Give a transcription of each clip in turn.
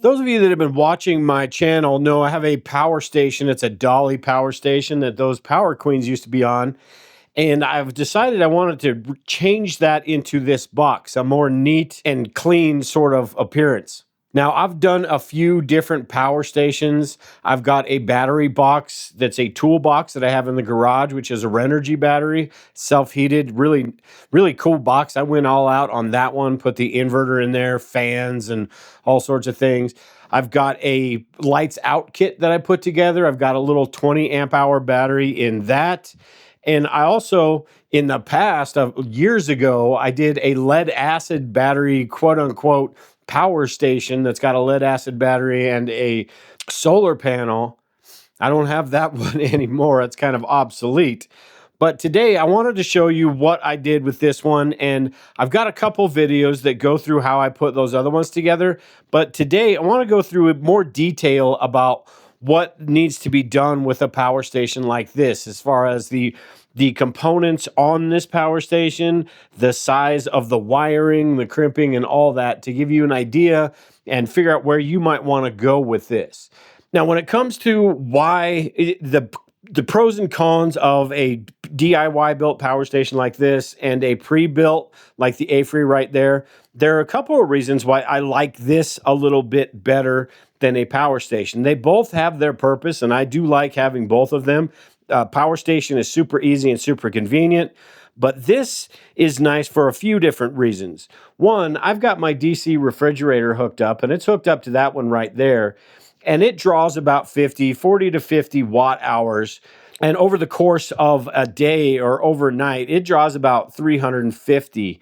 Those of you that have been watching my channel know I have a power station. It's a dolly power station that those Power Queens used to be on. And I've decided I wanted to change that into this box, a more neat and clean sort of appearance. Now, I've done a few different power stations. I've got a battery box that's a toolbox that I have in the garage, which is a Renogy battery, self-heated, really, really cool box. I went all out on that one, put the inverter in there, fans, and all sorts of things. I've got a lights out kit that I put together. I've got a little 20 amp hour battery in that. And I also, in the past, years ago, I did a lead acid battery, quote unquote, power station that's got a lead acid battery and a solar panel. I don't have that one anymore. It's kind of obsolete. But today I wanted to show you what I did with this one, and I've got a couple videos that go through how I put those other ones together. But today I want to go through more detail about what needs to be done with a power station like this, as far as the components on this power station, the size of the wiring, the crimping, and all that, to give you an idea and figure out where you might want to go with this. Now, when it comes to why the pros and cons of a DIY built power station like this and a pre-built like the A-Free right there, there are a couple of reasons why I like this a little bit better than a power station. They both have their purpose, and I do like having both of them. Power station is super easy and super convenient, but this is nice for a few different reasons. One, I've got my DC refrigerator hooked up, and it's hooked up to that one right there, and it draws about 40 to 50 watt hours. And over the course of a day or overnight, it draws about 350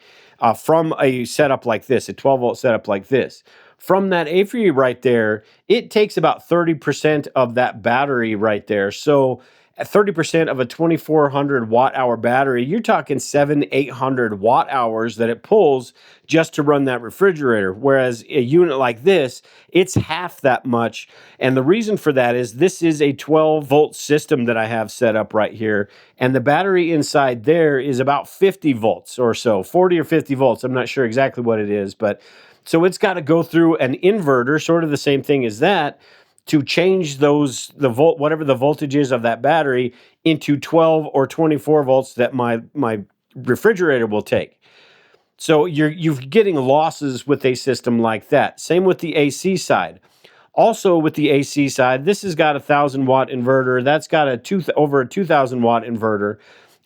from a setup like this, a 12-volt setup like this. From that A-Free right there, it takes about 30% of that battery right there. So at 30% of a 2400 watt hour battery, you're talking 800 watt hours that it pulls just to run that refrigerator. Whereas a unit like this, it's half that much. And the reason for that is this is a 12-volt system that I have set up right here. And the battery inside there is about 50 volts or so, 40 or 50 volts. I'm not sure exactly what it is, but so it's got to go through an inverter, sort of the same thing as that, to change whatever the voltage is of that battery into 12 or 24 volts that my refrigerator will take. So you're getting losses with a system like that. Same with the AC side. Also with the AC side, this has got a 1,000 watt inverter. That's got over a 2,000 watt inverter.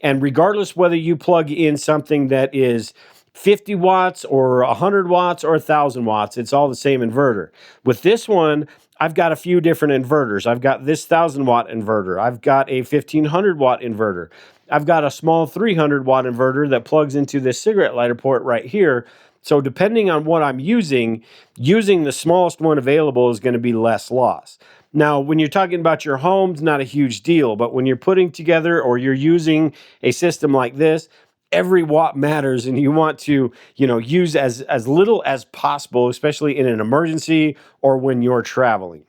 And regardless whether you plug in something that is 50 watts or 100 watts or 1,000 watts, it's all the same inverter. With this one, I've got a few different inverters. I've got this 1,000 watt inverter. I've got a 1,500 watt inverter. I've got a small 300 watt inverter that plugs into this cigarette lighter port right here. So depending on what I'm using the smallest one available is going to be less loss. Now, when you're talking about your home, it's not a huge deal, but when you're putting together or you're using a system like this, every watt matters, and you want to, use as little as possible, especially in an emergency or when you're traveling.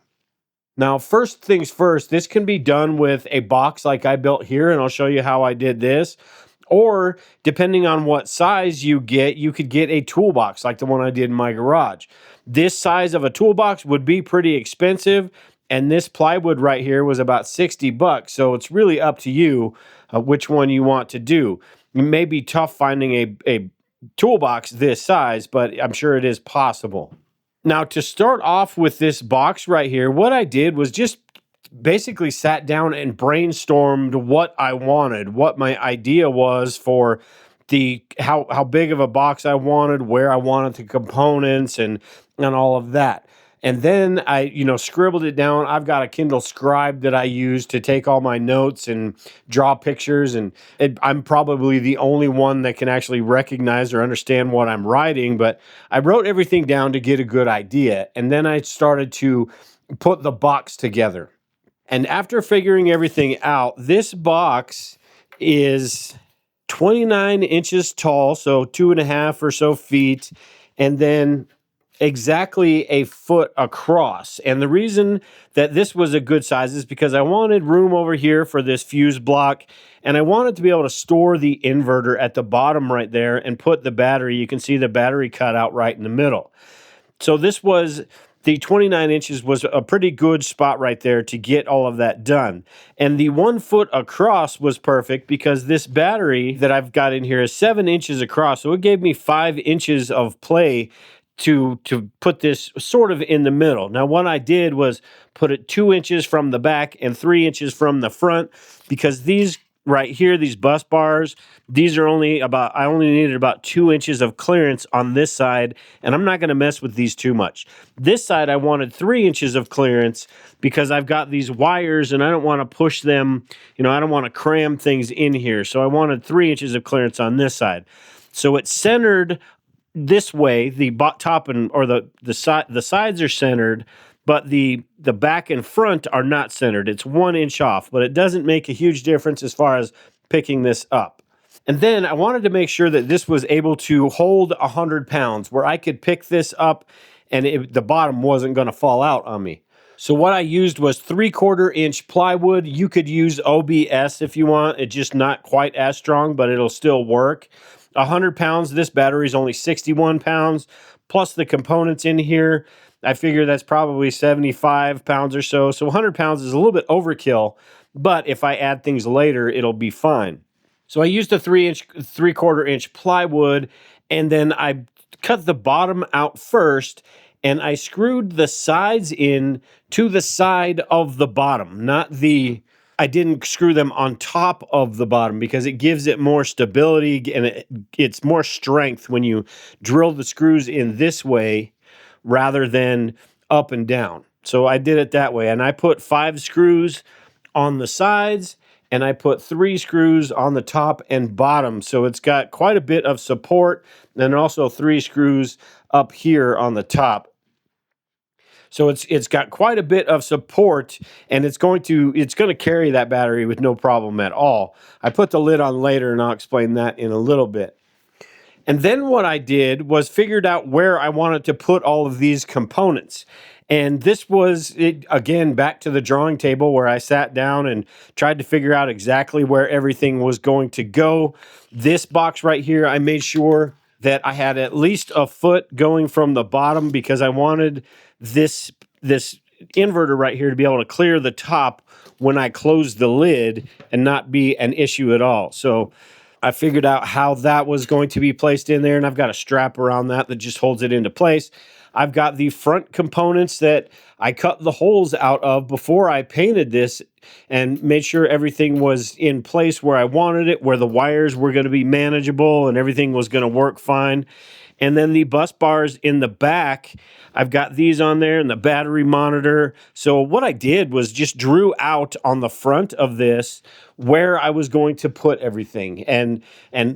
Now, first things first, this can be done with a box like I built here, and I'll show you how I did this. Or depending on what size you get, you could get a toolbox like the one I did in my garage. This size of a toolbox would be pretty expensive, and this plywood right here was about 60 bucks. So it's really up to you which one you want to do. It may be tough finding a toolbox this size, but I'm sure it is possible. Now, to start off with this box right here, what I did was just basically sat down and brainstormed what I wanted, what my idea was for how big of a box I wanted, where I wanted the components, and all of that. And then I, scribbled it down. I've got a Kindle Scribe that I use to take all my notes and draw pictures. And I'm probably the only one that can actually recognize or understand what I'm writing. But I wrote everything down to get a good idea. And then I started to put the box together. And after figuring everything out, this box is 29 inches tall, so 2.5 or so feet. And then exactly a foot across. And the reason that this was a good size is because I wanted room over here for this fuse block, and I wanted to be able to store the inverter at the bottom right there and put the battery. You can see the battery cut out right in the middle. So this was the 29 inches was a pretty good spot right there to get all of that done. And the 1 foot across was perfect because this battery that I've got in here is 7 inches across. So it gave me 5 inches of play to put this sort of in the middle. Now, what I did was put it 2 inches from the back and 3 inches from the front, because these right here, these bus bars, these are I only needed about 2 inches of clearance on this side, and I'm not going to mess with these too much. This side, I wanted 3 inches of clearance because I've got these wires and I don't want to push them, I don't want to cram things in here. So I wanted 3 inches of clearance on this side. So it's centered this way. The top or the sides are centered, but the back and front are not centered. It's 1 inch off, but it doesn't make a huge difference as far as picking this up. And then I wanted to make sure that this was able to hold 100 pounds, where I could pick this up and the bottom wasn't going to fall out on me. So what I used was 3/4 inch plywood. You could use OBS if you want. It's just not quite as strong, but it'll still work. 100 pounds, this battery is only 61 pounds, plus the components in here. I figure that's probably 75 pounds or so. So 100 pounds is a little bit overkill, but if I add things later, it'll be fine. So I used a 3/4 inch plywood, and then I cut the bottom out first, and I screwed the sides in to the side of the bottom, I didn't screw them on top of the bottom, because it gives it more stability and it's more strength when you drill the screws in this way rather than up and down. So I did it that way, and I put 5 screws on the sides and I put 3 screws on the top and bottom. So it's got quite a bit of support, and also 3 screws up here on the top. So it's got quite a bit of support, and it's going to carry that battery with no problem at all. I put the lid on later, and I'll explain that in a little bit. And then what I did was figured out where I wanted to put all of these components. And this was, again, back to the drawing table, where I sat down and tried to figure out exactly where everything was going to go. This box right here, I made sure that I had at least a foot going from the bottom, because I wanted this inverter right here to be able to clear the top when I close the lid and not be an issue at all. So I figured out how that was going to be placed in there, and I've got a strap around that just holds it into place. I've got the front components that I cut the holes out of before I painted this and made sure everything was in place where I wanted it, where the wires were going to be manageable and everything was going to work fine. And then the bus bars in the back, I've got these on there, and the battery monitor. So what I did was just drew out on the front of this where I was going to put everything and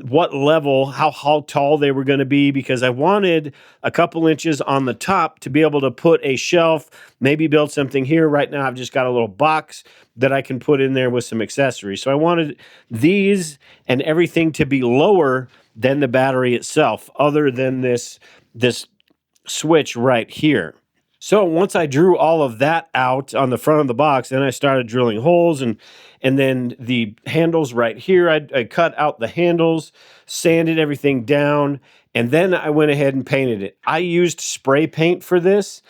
what level, how tall they were going to be, because I wanted a couple inches on the top to be able to put a shelf, maybe build something here. Right now I've just got a little box that I can put in there with some accessories. So I wanted these and everything to be lower than the battery itself, other than this switch right here. So once I drew all of that out on the front of the box, then I started drilling holes, and then the handles right here, I cut out the handles, sanded everything down, and then I went ahead and painted it. I used spray paint for this,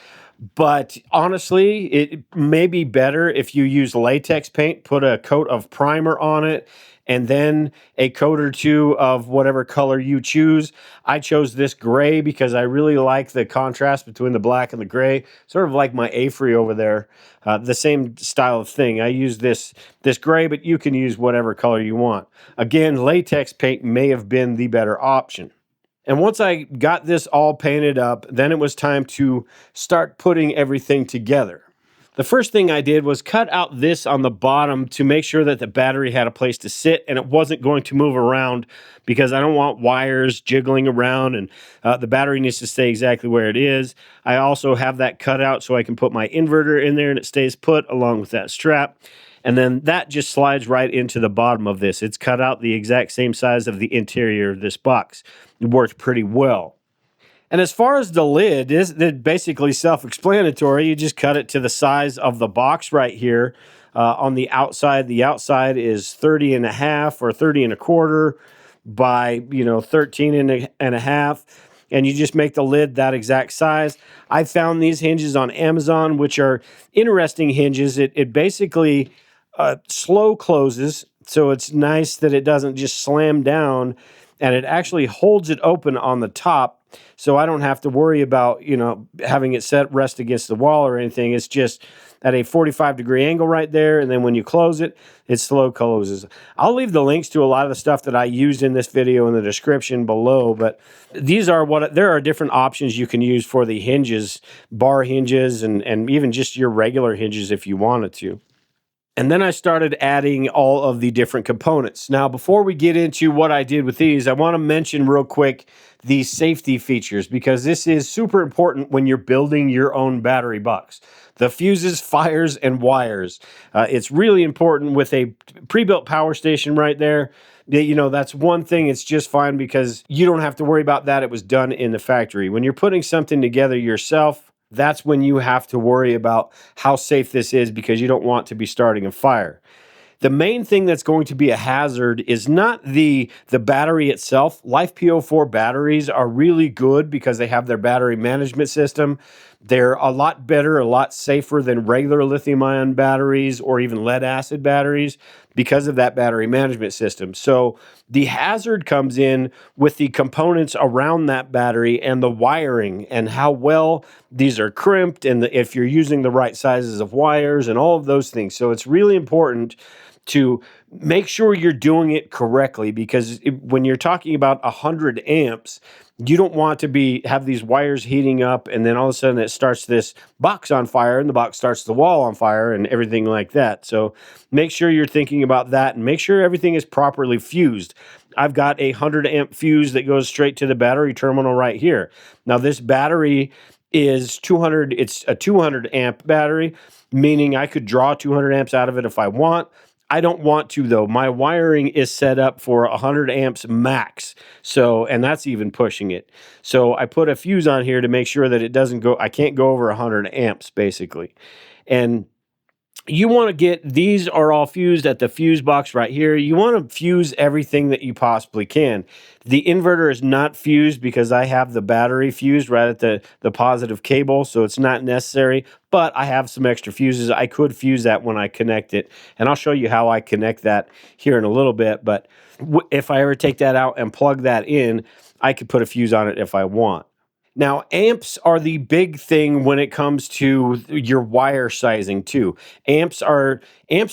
but honestly, it may be better if you use latex paint, put a coat of primer on it, and then a coat or two of whatever color you choose. I chose this gray because I really like the contrast between the black and the gray, sort of like my Afri over there, the same style of thing. I use this gray, but you can use whatever color you want. Again, latex paint may have been the better option. And once I got this all painted up, then it was time to start putting everything together. The first thing I did was cut out this on the bottom to make sure that the battery had a place to sit and it wasn't going to move around, because I don't want wires jiggling around, and the battery needs to stay exactly where it is. I also have that cut out so I can put my inverter in there and it stays put along with that strap. And then that just slides right into the bottom of this. It's cut out the exact same size of the interior of this box. It worked pretty well. And as far as the lid, it's basically self-explanatory. You just cut it to the size of the box right here. On the outside is 30 and a half or 30 and a quarter by 13 and a half. and you just make the lid that exact size. I found these hinges on Amazon, which are interesting hinges. It basically slow closes, so it's nice that it doesn't just slam down, and it actually holds it open on the top, so I don't have to worry about, having it set rest against the wall or anything. It's just at a 45-degree angle right there, and then when you close it, it slow closes. I'll leave the links to a lot of the stuff that I used in this video in the description below, but there are different options you can use for the hinges, bar hinges, and even just your regular hinges if you wanted to. And then I started adding all of the different components. Now, before we get into what I did with these, I want to mention real quick the safety features, because this is super important when you're building your own battery box. The fuses, fires, and wires. It's really important with a pre-built power station right there. That's one thing. It's just fine because you don't have to worry about that. It was done in the factory. When you're putting something together yourself, that's when you have to worry about how safe this is, because you don't want to be starting a fire. The main thing that's going to be a hazard is not the battery itself. LiFePO4 batteries are really good because they have their battery management system. They're a lot better, a lot safer than regular lithium-ion batteries or even lead-acid batteries because of that battery management system. So the hazard comes in with the components around that battery and the wiring and how well these are crimped, and if you're using the right sizes of wires and all of those things. So it's really important to make sure you're doing it correctly, because when you're talking about 100 amps, you don't want to have these wires heating up and then all of a sudden it starts this box on fire and the box starts the wall on fire and everything like that. So make sure you're thinking about that and make sure everything is properly fused. I've got a 100 amp fuse that goes straight to the battery terminal right here. Now this battery is 200, it's a 200 amp battery, meaning I could draw 200 amps out of it if I want. I don't want to, though. My wiring is set up for 100 amps max. So, and that's even pushing it. So I put a fuse on here to make sure that it doesn't go, I can't go over 100 amps basically. And you want to these are all fused at the fuse box right here. You want to fuse everything that you possibly can. The inverter is not fused because I have the battery fused right at the positive cable, so it's not necessary, but I have some extra fuses. I could fuse that when I connect it, and I'll show you how I connect that here in a little bit, but if I ever take that out and plug that in, I could put a fuse on it if I want. Now, amps are the big thing when it comes to your wire sizing too. Amps are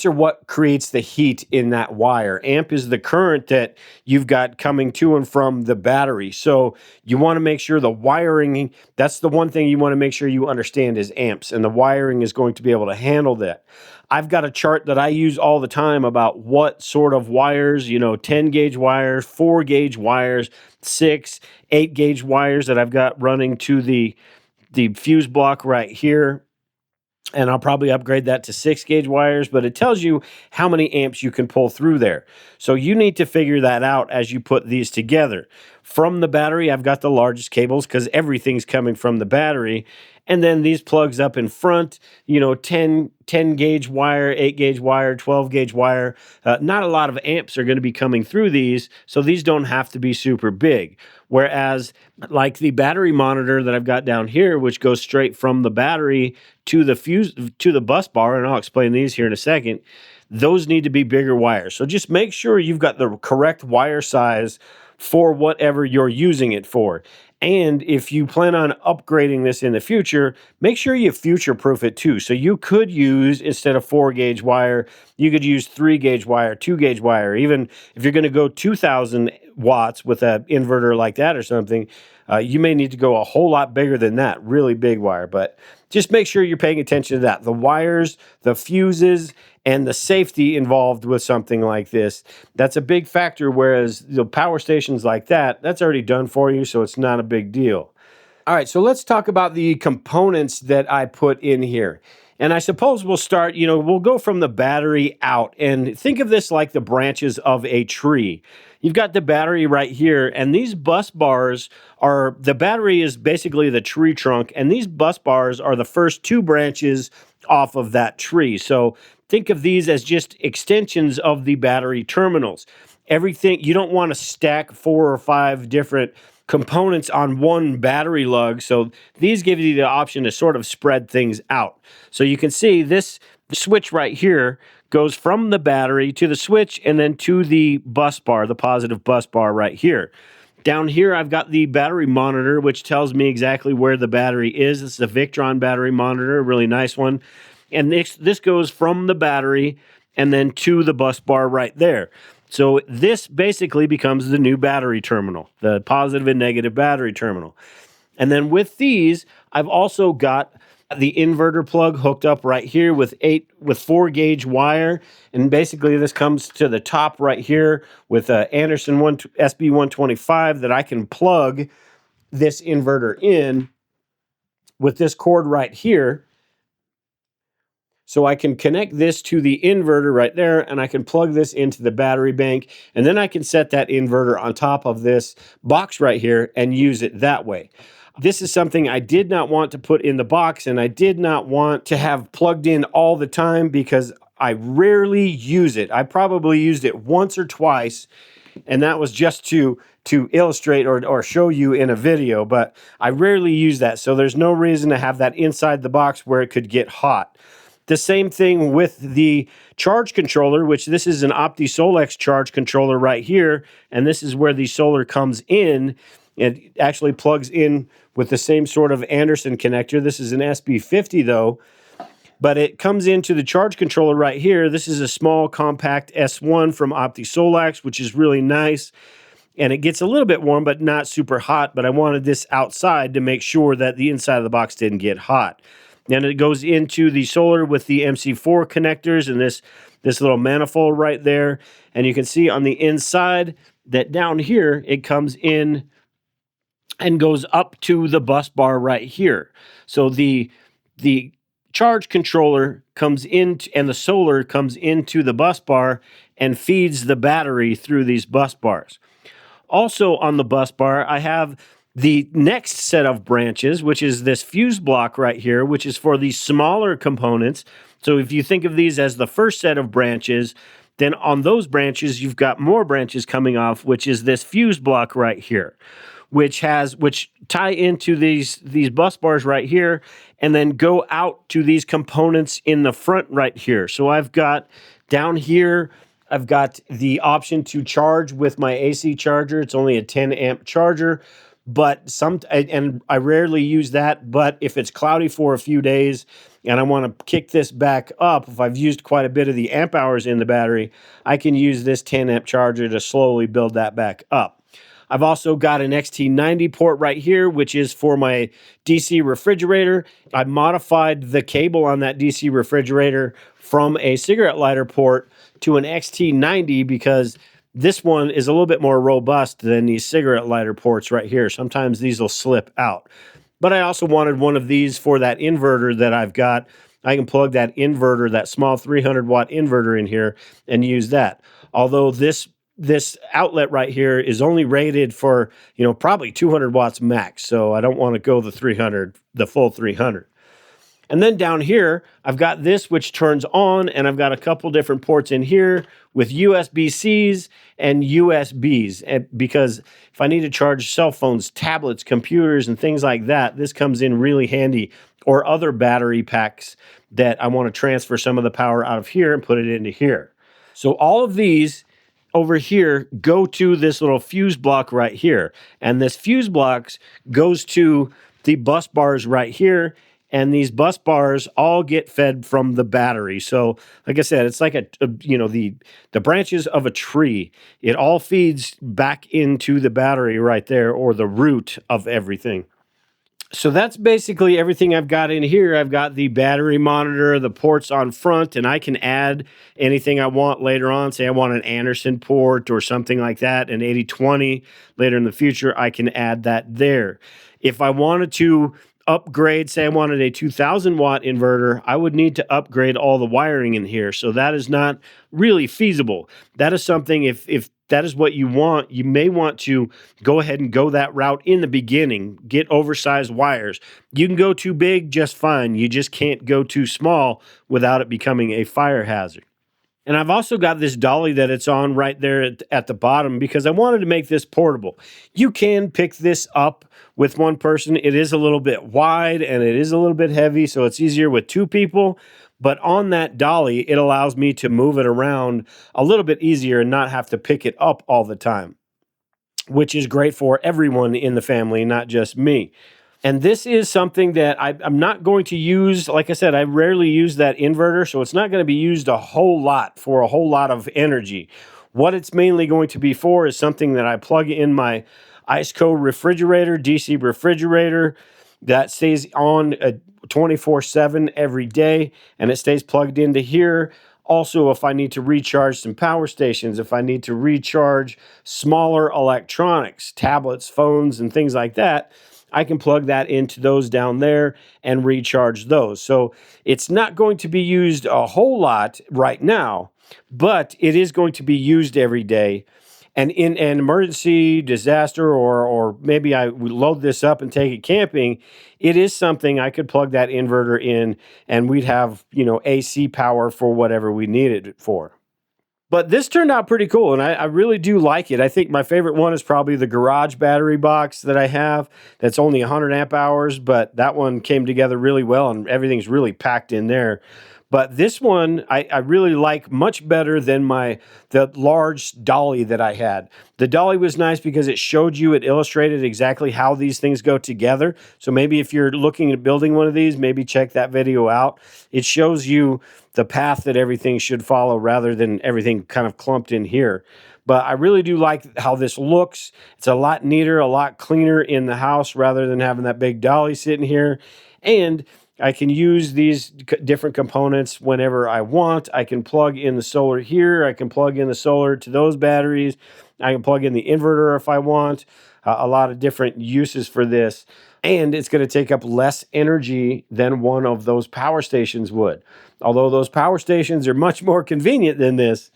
what creates the heat in that wire. Amp is the current that you've got coming to and from the battery. So you want to make sure the wiring, that's the one thing you want to make sure you understand is amps, and the wiring is going to be able to handle that. I've got a chart that I use all the time about what sort of wires, 10 gauge wires, 4 gauge wires, 6, 8 gauge wires that I've got running to the fuse block right here. And I'll probably upgrade that to 6 gauge wires, but it tells you how many amps you can pull through there. So you need to figure that out as you put these together. From the battery, I've got the largest cables because everything's coming from the battery. And then these plugs up in front, 10 gauge wire, 8 gauge wire, 12 gauge wire. Not a lot of amps are going to be coming through these, so these don't have to be super big. Whereas like the battery monitor that I've got down here, which goes straight from the battery to the fuse, to the bus bar, and I'll explain these here in a second, those need to be bigger wires. So just make sure you've got the correct wire size for whatever you're using it for. And if you plan on upgrading this in the future, make sure you future-proof it too. So you could use, instead of 4 gauge wire, you could use 3 gauge wire, 2 gauge wire. Even if you're going to go 2,000 watts with an inverter like that or something, you may need to go a whole lot bigger than that, really big wire. But just make sure you're paying attention to that. The wires, the fuses, and the safety involved with something like this, that's a big factor, whereas the power stations like that, that's already done for you, so it's not a big deal. All right, so let's talk about the components that I put in here. And I suppose we'll start, we'll go from the battery out, and think of this like the branches of a tree. You've got the battery right here, and these bus bars the battery is basically the tree trunk, and these bus bars are the first 2 branches off of that tree. So think of these as just extensions of the battery terminals. Everything, you don't want to stack 4 or 5 different components on one battery lug. So these give you the option to sort of spread things out. So you can see this switch right here goes from the battery to the switch and then to the bus bar, the positive bus bar right here. Down here, I've got the battery monitor, which tells me exactly where the battery is. This is a Victron battery monitor, a really nice one. And this goes from the battery and then to the bus bar right there. So this basically becomes the new battery terminal, the positive and negative battery terminal. And then with these, I've also got the inverter plug hooked up right here with 4-gauge wire. And basically this comes to the top right here with a Anderson SB125 that I can plug this inverter in with this cord right here. So I can connect this to the inverter right there, and I can plug this into the battery bank, and then I can set that inverter on top of this box right here and use it that way. This is something I did not want to put in the box, and I did not want to have plugged in all the time because I rarely use it. I probably used it once or twice, and that was just to illustrate or show you in a video, but I rarely use that, so there's no reason to have that inside the box where it could get hot. The same thing with the charge controller, which this is an OptiSolex charge controller right here, and this is where the solar comes in. It actually plugs in with the same sort of Anderson connector. This is an SB50 though, but it comes into the charge controller right here. This is a small compact S1 from OptiSolex, which is really nice. And it gets a little bit warm, but not super hot. But I wanted this outside to make sure that the inside of the box didn't get hot. And it goes into the solar with the MC4 connectors and this little manifold right there. And you can see on the inside that down here, it comes in and goes up to the bus bar right here. So the charge controller comes in and the solar comes into the bus bar and feeds the battery through these bus bars. Also on the bus bar, I have the next set of branches, which is this fuse block right here, which is for the smaller components. So if you think of these as the first set of branches, then on those branches, you've got more branches coming off, which is this fuse block right here, which tie into these bus bars right here and then go out to these components in the front right here. So I've got down here, I've got the option to charge with my AC charger. It's only a 10 amp charger, but I rarely use that. But if it's cloudy for a few days and I want to kick this back up, if I've used quite a bit of the amp hours in the battery, I can use this 10 amp charger to slowly build that back up. I've also got an XT90 port right here, which is for my DC refrigerator. I modified the cable on that DC refrigerator from a cigarette lighter port to an XT90 because this one is a little bit more robust than these cigarette lighter ports right here. Sometimes these will slip out. But I also wanted one of these for that inverter that I've got. I can plug that inverter, that small 300 watt inverter in here and use that. Although this outlet right here is only rated for, probably 200 watts max. So I don't want to go the full 300. And then down here, I've got this which turns on, and I've got a couple different ports in here with USB-Cs and USBs. And because if I need to charge cell phones, tablets, computers, and things like that, this comes in really handy. Or other battery packs that I want to transfer some of the power out of here and put it into here. So all of these over here go to this little fuse block right here. And this fuse block goes to the bus bars right here. And these bus bars all get fed from the battery. So, like I said, it's like the branches of a tree. It all feeds back into the battery right there, or the root of everything. So that's basically everything I've got in here. I've got the battery monitor, the ports on front, and I can add anything I want later on. Say I want an Anderson port or something like that, an 8020. Later in the future, I can add that there. If I wanted to upgrade, say I wanted a 2000 watt inverter, I would need to upgrade all the wiring in here. So that is not really feasible. That is something, if that is what you want, you may want to go ahead and go that route in the beginning. Get oversized wires. You can go too big just fine. You just can't go too small without it becoming a fire hazard. And I've also got this dolly that it's on right there at the bottom because I wanted to make this portable. You can pick this up with one person. It is a little bit wide and it is a little bit heavy, so it's easier with two people. But on that dolly, it allows me to move it around a little bit easier and not have to pick it up all the time, which is great for everyone in the family, not just me. And this is something that I'm not going to use. Like I said, I rarely use that inverter, so it's not going to be used a whole lot for a whole lot of energy. What it's mainly going to be for is something that I plug in my ice cold refrigerator, DC refrigerator, that stays on 24/7 every day, and it stays plugged into here. Also, if I need to recharge some power stations, if I need to recharge smaller electronics, tablets, phones, and things like that, I can plug that into those down there and recharge those. So it's not going to be used a whole lot right now, but it is going to be used every day. And in an emergency disaster, or maybe I would load this up and take it camping, it is something I could plug that inverter in and we'd have, AC power for whatever we needed it for. But this turned out pretty cool, and I really do like it. I think my favorite one is probably the garage battery box that I have. That's only 100 amp hours, but that one came together really well, and everything's really packed in there. But this one I really like much better than the large dolly that I had. The dolly was nice because it showed you, it illustrated exactly how these things go together. So maybe if you're looking at building one of these, maybe check that video out. It shows you the path that everything should follow rather than everything kind of clumped in here. But I really do like how this looks. It's a lot neater, a lot cleaner in the house rather than having that big dolly sitting here. And I can use these different components whenever I want. I can plug in the solar here. I can plug in the solar to those batteries. I can plug in the inverter if I want. A lot of different uses for this. And it's going to take up less energy than one of those power stations would. Although those power stations are much more convenient than this,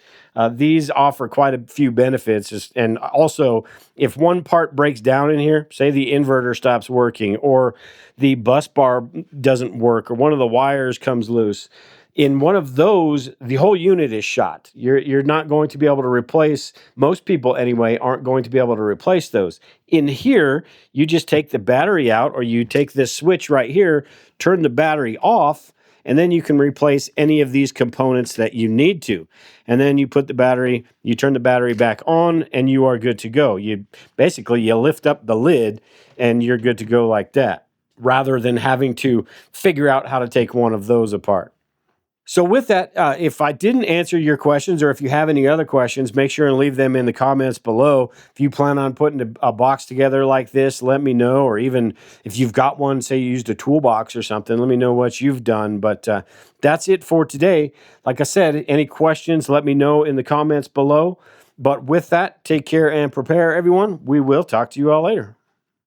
these offer quite a few benefits. And also, if one part breaks down in here, say the inverter stops working or the bus bar doesn't work or one of the wires comes loose, in one of those, the whole unit is shot. You're not going to be able to replace, most people anyway, aren't going to be able to replace those. In here, you just take the battery out or you take this switch right here, turn the battery off, and then you can replace any of these components that you need to. And then you turn the battery back on, and you are good to go. You lift up the lid, and you're good to go like that, rather than having to figure out how to take one of those apart. So with that, if I didn't answer your questions or if you have any other questions, make sure and leave them in the comments below. If you plan on putting a box together like this, let me know. Or even if you've got one, say you used a toolbox or something, let me know what you've done. But that's it for today. Like I said, any questions, let me know in the comments below. But with that, take care and prepare, everyone. We will talk to you all later.